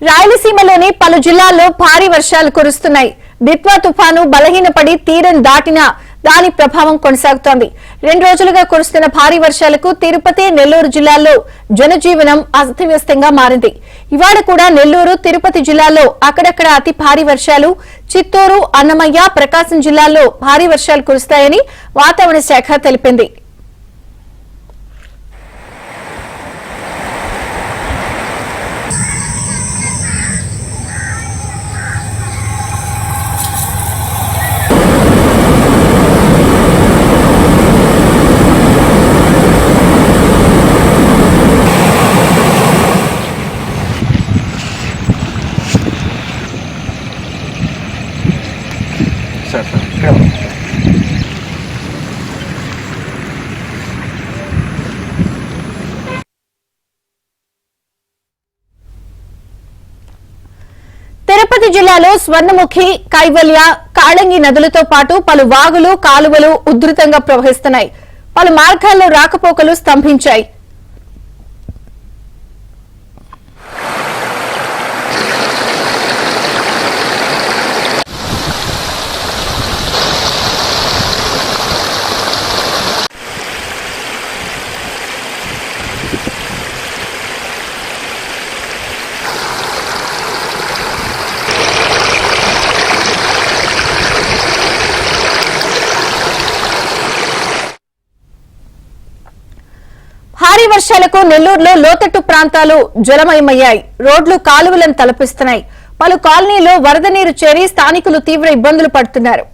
రాయలసీమలోని పలు జిల్లాల్లో భారీ వర్షాలు కురుస్తున్నాయి. దిత్వా తుఫాను బలహీనపడి తీరం దాటినా దాని ప్రభావం కొనసాగుతోంది. 2 రోజులుగా కురుస్తున్న భారీ వర్షాలకు తిరుపతి, నెల్లూరు జిల్లాల్లో జనజీవనం అస్తవ్యస్తంగా మారింది. ఇవాళ కూడా నెల్లూరు, తిరుపతి జిల్లాల్లో అక్కడక్కడ అతి భారీ వర్షాలు, చిత్తూరు, అన్నమయ్య, ప్రకాశం జిల్లాల్లో భారీ వర్షాలు కురుస్తాయని వాతావరణ శాఖ తెలిపింది. తిరుపతి జిల్లాలో స్వర్ణముఖి, కైవల్య, కాళంగి నదులతో పాటు పలు వాగులు, కాలువలు ఉధృతంగా ప్రవహిస్తున్నాయి. పలు మార్గాల్లో రాకపోకలు స్తంభించాయి. భారీ వర్షాలకు నెల్లూరులో లోతట్టు ప్రాంతాలు జలమయమయ్యాయి. రోడ్లు, కాలువలను తలపిస్తున్నాయి. పలు కాలనీలో వరద నీరు చేరి స్థానికులు తీవ్ర ఇబ్బందులు పడుతున్నారు.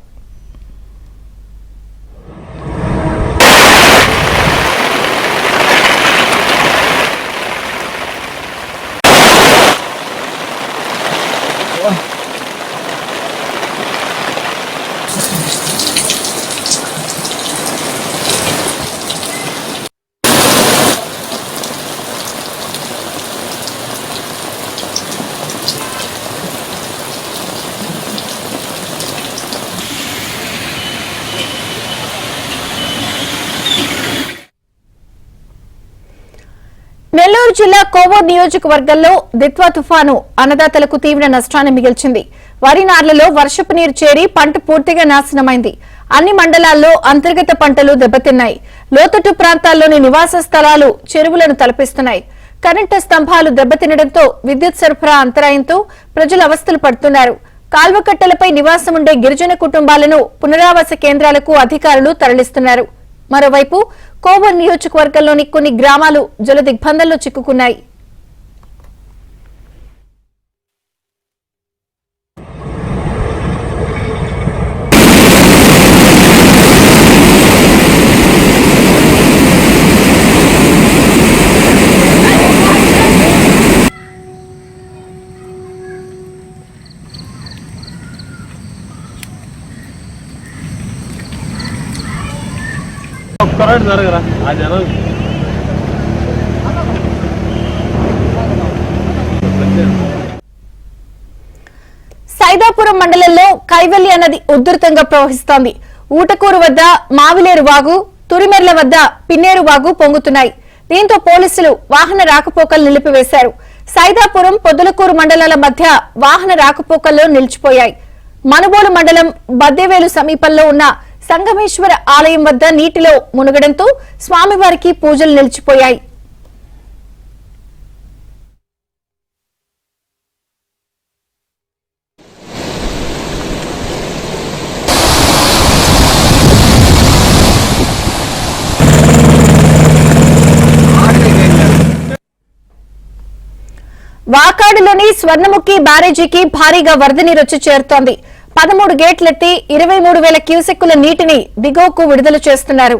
నెల్లూరు జిల్లా కోవూరు నియోజకవర్గంలో దిత్వా తుఫాను అన్నదాతలకు తీవ్ర నష్టాన్ని మిగిల్చింది. వరి నార్లలో వర్షపు నీరు చేరి పంట పూర్తిగా నాశనమైంది. అన్ని మండలాల్లో అంతర్గత పంటలు దెబ్బతిన్నాయి. లోతట్టు ప్రాంతాల్లోని నివాస స్థలాలు చెరువులను తలపిస్తున్నాయి. కరెంటు స్తంభాలు దెబ్బతినడంతో విద్యుత్ సరఫరా అంతరాయంతో ప్రజలు అవస్థలు పడుతున్నారు. కాల్వకట్టలపై నివాసముండే గిరిజన కుటుంబాలను పునరావాస కేంద్రాలకు అధికారులు తరలిస్తున్నారు. మరోవైపు కోవూరు నియోజకవర్గంలోని కొన్ని గ్రామాలు జల దిగ్బంధంలో చిక్కుకున్నాయి. సైదాపురం మండలంలో కైవల్య నది ఉధృతంగా ప్రవహిస్తోంది. ఊటకూరు వద్ద మావిలేరు వాగు, తురిమెర్ల వద్ద పిన్నేరు వాగు పొంగుతున్నాయి. దీంతో పోలీసులు వాహన రాకపోకలు నిలిపివేశారు. సైదాపురం, పొద్దులకూరు మండలాల మధ్య వాహన రాకపోకల్లో నిలిచిపోయాయి. మనుబోలు మండలం బద్దెవేలు సమీపంలో ఉన్న సంగమేశ్వర ఆలయం వద్ద నీటిలో మునగడంతో స్వామివారికి పూజలు నిలిచిపోయాయి. వాకాడులోని స్వర్ణముఖి బ్యారేజీకి భారీగా వరద నీరు వచ్చి చేరుతోంది. 13 గేట్లెత్తి 23,000 క్యూసెక్కుల నీటిని దిగువకు విడుదల చేస్తున్నారు.